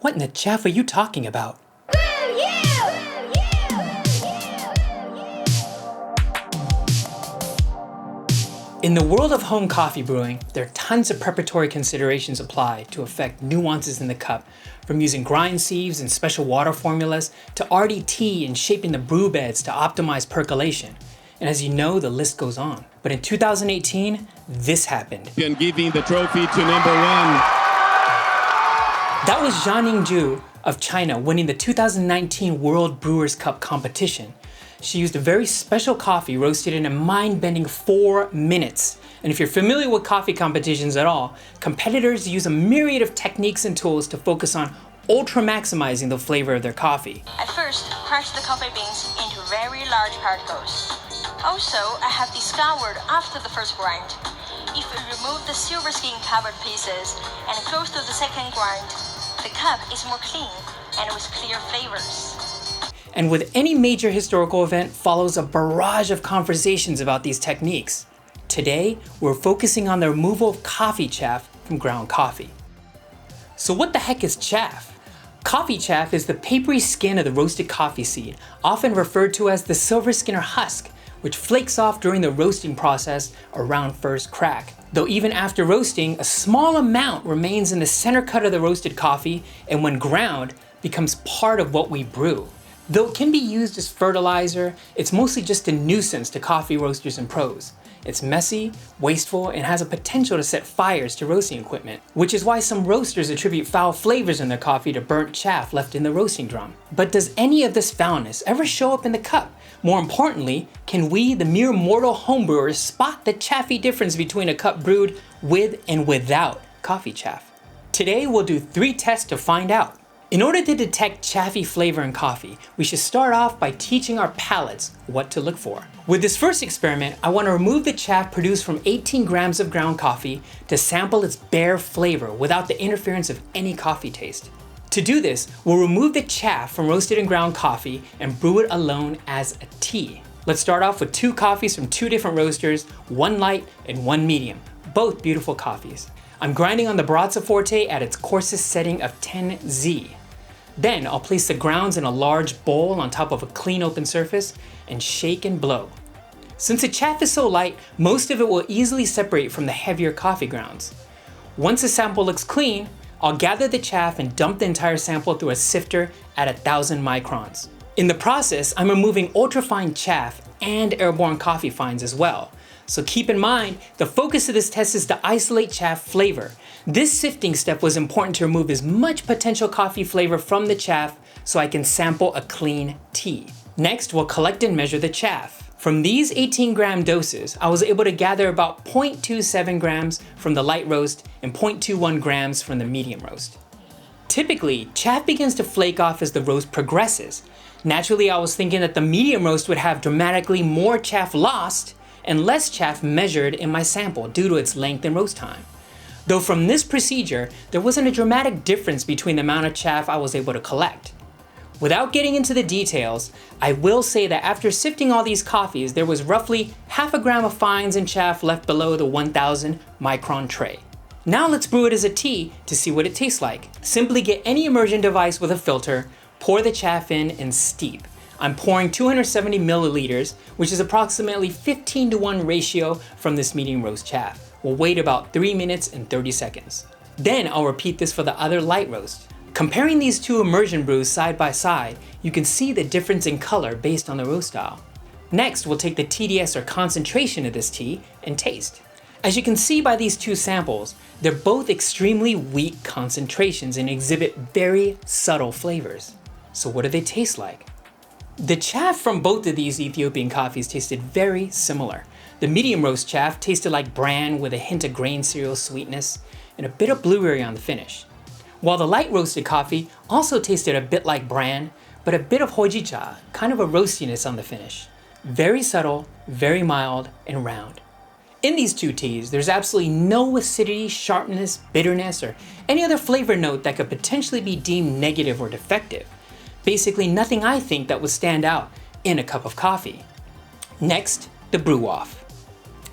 What in the chaff are you talking about? In the world of home coffee brewing, there are tons of preparatory considerations applied to affect nuances in the cup, from using grind sieves and special water formulas to RDT and shaping the brew beds to optimize percolation. And as you know, the list goes on. But in 2018, this happened. And giving the trophy to number one. That was Jia Ning of China winning the 2019 World Brewers Cup competition. She used a very special coffee roasted in a mind-bending 4 minutes. And if you're familiar with coffee competitions at all, competitors use a myriad of techniques and tools to focus on ultra-maximizing the flavor of their coffee. At first, crush the coffee beans into very large particles. Also, I have discovered after the first grind, if we remove the silver skin covered pieces and close to the second grind, the cup is more clean and with clear flavors. And with any major historical event follows a barrage of conversations about these techniques. Today, we're focusing on the removal of coffee chaff from ground coffee. So what the heck is chaff? Coffee chaff is the papery skin of the roasted coffee seed, often referred to as the silver skin or husk, which flakes off during the roasting process around first crack. Though even after roasting, a small amount remains in the center cut of the roasted coffee, and when ground, becomes part of what we brew. Though it can be used as fertilizer, it's mostly just a nuisance to coffee roasters and pros. It's messy, wasteful, and has a potential to set fires to roasting equipment, which is why some roasters attribute foul flavors in their coffee to burnt chaff left in the roasting drum. But does any of this foulness ever show up in the cup? More importantly, can we, the mere mortal homebrewers, spot the chaffy difference between a cup brewed with and without coffee chaff? Today, we'll do 3 tests to find out. In order to detect chaffy flavor in coffee, we should start off by teaching our palates what to look for. With this first experiment, I want to remove the chaff produced from 18 grams of ground coffee to sample its bare flavor without the interference of any coffee taste. To do this, we'll remove the chaff from roasted and ground coffee and brew it alone as a tea. Let's start off with 2 coffees from 2 different roasters, 1 light and 1 medium, both beautiful coffees. I'm grinding on the Baratza Forte at its coarsest setting of 10Z. Then I'll place the grounds in a large bowl on top of a clean open surface and shake and blow. Since the chaff is so light, most of it will easily separate from the heavier coffee grounds. Once the sample looks clean, I'll gather the chaff and dump the entire sample through a sifter at 1,000 microns. In the process, I'm removing ultrafine chaff and airborne coffee fines as well. So keep in mind, the focus of this test is to isolate chaff flavor. This sifting step was important to remove as much potential coffee flavor from the chaff so I can sample a clean tea. Next, we'll collect and measure the chaff. From these 18-gram doses, I was able to gather about 0.27 grams from the light roast and 0.21 grams from the medium roast. Typically, chaff begins to flake off as the roast progresses. Naturally, I was thinking that the medium roast would have dramatically more chaff lost and less chaff measured in my sample due to its length and roast time. Though from this procedure, there wasn't a dramatic difference between the amount of chaff I was able to collect. Without getting into the details, I will say that after sifting all these coffees, there was roughly half a gram of fines and chaff left below the 1,000 micron tray. Now let's brew it as a tea to see what it tastes like. Simply get any immersion device with a filter, pour the chaff in, and steep. I'm pouring 270 milliliters, which is approximately 15:1 ratio from this medium roast chaff. We'll wait about 3 minutes and 30 seconds. Then I'll repeat this for the other light roast. Comparing these 2 immersion brews side by side, you can see the difference in color based on the roast style. Next, we'll take the TDS or concentration of this tea and taste. As you can see by these 2 samples, they're both extremely weak concentrations and exhibit very subtle flavors. So what do they taste like? The chaff from both of these Ethiopian coffees tasted very similar. The medium roast chaff tasted like bran with a hint of grain cereal sweetness and a bit of blueberry on the finish. While the light roasted coffee also tasted a bit like bran, but a bit of hojicha, kind of a roastiness on the finish. Very subtle, very mild, and round. In these 2 teas, there's absolutely no acidity, sharpness, bitterness, or any other flavor note that could potentially be deemed negative or defective. Basically nothing I think that would stand out in a cup of coffee. Next, the brew off.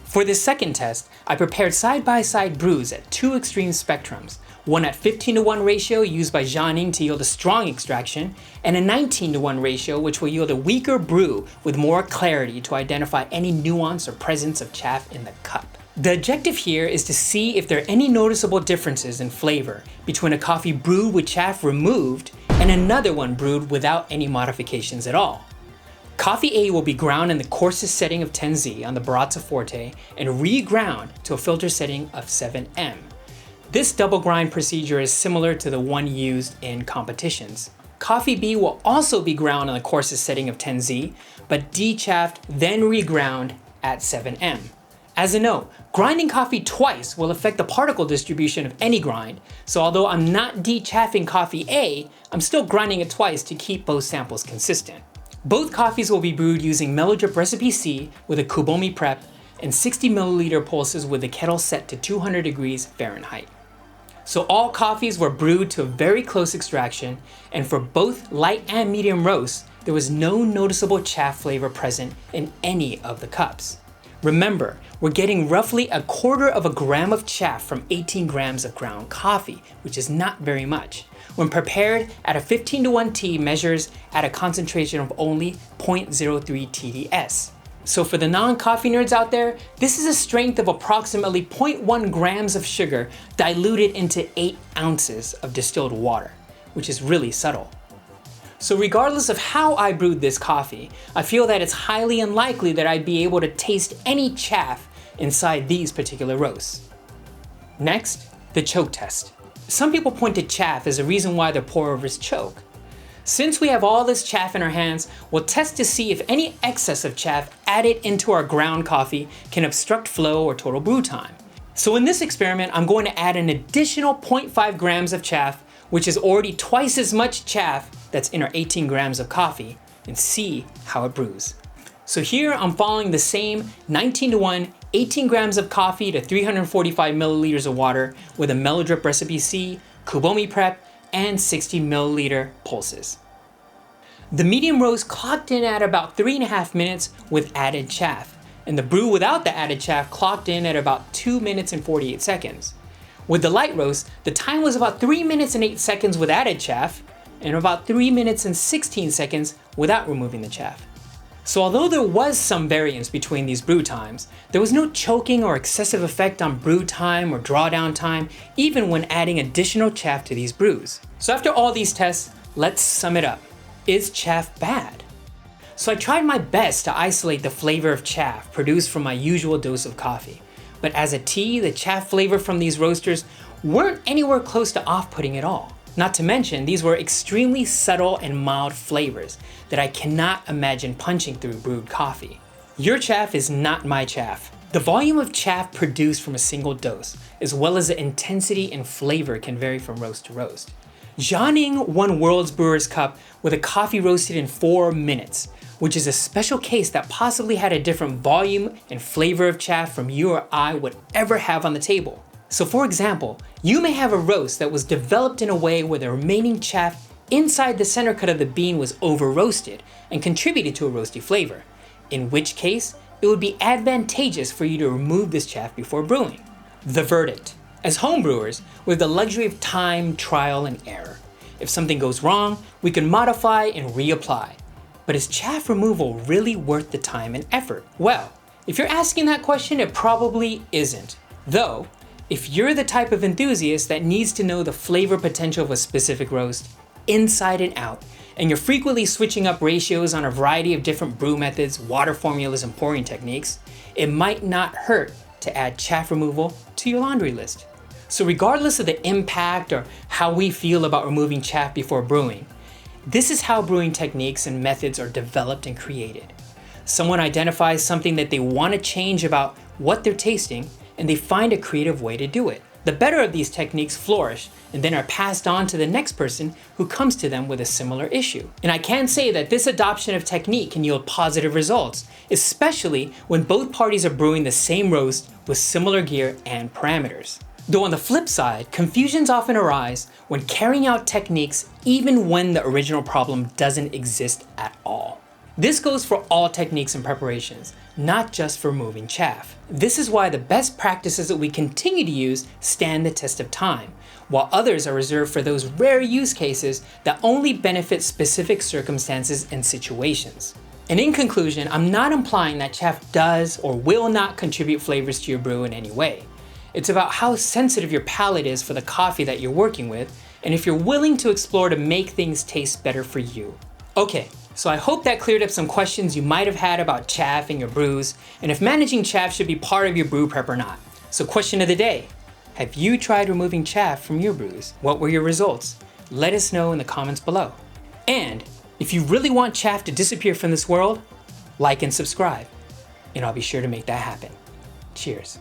For this second test, I prepared side-by-side brews at two extreme spectrums, one at 15:1 ratio used by Jia Ning to yield a strong extraction, and a 19:1 ratio which will yield a weaker brew with more clarity to identify any nuance or presence of chaff in the cup. The objective here is to see if there are any noticeable differences in flavor between a coffee brewed with chaff removed and another one brewed without any modifications at all. Coffee A will be ground in the coarsest setting of 10Z on the Baratza Forte and re-ground to a filter setting of 7M. This double grind procedure is similar to the one used in competitions. Coffee B will also be ground on the coarsest setting of 10Z, but dechaffed then re-ground at 7M. As a note, grinding coffee twice will affect the particle distribution of any grind, so although I'm not dechaffing coffee A, I'm still grinding it twice to keep both samples consistent. Both coffees will be brewed using Mellow Drip Recipe C with a Kubomi prep and 60 milliliter pulses with the kettle set to 200 degrees Fahrenheit. So all coffees were brewed to a very close extraction, and for both light and medium roasts, there was no noticeable chaff flavor present in any of the cups. Remember, we're getting roughly 1/4 gram of chaff from 18 grams of ground coffee, which is not very much. When prepared at a 15:1 T measures at a concentration of only 0.03 TDS. So for the non-coffee nerds out there, this is a strength of approximately 0.1 grams of sugar diluted into 8 ounces of distilled water, which is really subtle. So regardless of how I brewed this coffee, I feel that it's highly unlikely that I'd be able to taste any chaff inside these particular roasts. Next, the choke test. Some people point to chaff as a reason why their pour-overs choke. Since we have all this chaff in our hands, we'll test to see if any excess of chaff added into our ground coffee can obstruct flow or total brew time. So in this experiment, I'm going to add an additional 0.5 grams of chaff, which is already twice as much chaff that's in our 18 grams of coffee, and see how it brews. So here I'm following the same 19:1, 18 grams of coffee to 345 milliliters of water with a Mellow Drip Recipe C, Kubomi prep, and 60 milliliter pulses. The medium roast clocked in at about 3.5 minutes with added chaff, and the brew without the added chaff clocked in at about 2 minutes and 48 seconds. With the light roast, the time was about 3 minutes and 8 seconds with added chaff, and about 3 minutes and 16 seconds without removing the chaff. So although there was some variance between these brew times, there was no choking or excessive effect on brew time or drawdown time, even when adding additional chaff to these brews. So after all these tests, let's sum it up. Is chaff bad? So I tried my best to isolate the flavor of chaff produced from my usual dose of coffee. But as a tea, the chaff flavor from these roasters weren't anywhere close to off-putting at all. Not to mention, these were extremely subtle and mild flavors that I cannot imagine punching through brewed coffee. Your chaff is not my chaff. The volume of chaff produced from a single dose, as well as the intensity and flavor, can vary from roast to roast. Jia Ning won World Brewers Cup with a coffee roasted in 4 minutes, which is a special case that possibly had a different volume and flavor of chaff from you or I would ever have on the table. So for example, you may have a roast that was developed in a way where the remaining chaff inside the center cut of the bean was over roasted and contributed to a roasty flavor, in which case it would be advantageous for you to remove this chaff before brewing. The verdict: as homebrewers, we have the luxury of time, trial, and error. If something goes wrong, we can modify and reapply. But is chaff removal really worth the time and effort? Well, if you're asking that question, it probably isn't. Though, if you're the type of enthusiast that needs to know the flavor potential of a specific roast, inside and out, and you're frequently switching up ratios on a variety of different brew methods, water formulas, and pouring techniques, it might not hurt to add chaff removal to your laundry list. So regardless of the impact or how we feel about removing chaff before brewing, this is how brewing techniques and methods are developed and created. Someone identifies something that they want to change about what they're tasting, and they find a creative way to do it. The better of these techniques flourish and then are passed on to the next person who comes to them with a similar issue. And I can say that this adoption of technique can yield positive results, especially when both parties are brewing the same roast with similar gear and parameters. Though on the flip side, confusions often arise when carrying out techniques even when the original problem doesn't exist at all. This goes for all techniques and preparations, not just for removing chaff. This is why the best practices that we continue to use stand the test of time, while others are reserved for those rare use cases that only benefit specific circumstances and situations. And in conclusion, I'm not implying that chaff does or will not contribute flavors to your brew in any way. It's about how sensitive your palate is for the coffee that you're working with, and if you're willing to explore to make things taste better for you. Okay, so I hope that cleared up some questions you might have had about chaff in your brews, and if managing chaff should be part of your brew prep or not. So question of the day, have you tried removing chaff from your brews? What were your results? Let us know in the comments below. And if you really want chaff to disappear from this world, like and subscribe, and I'll be sure to make that happen. Cheers.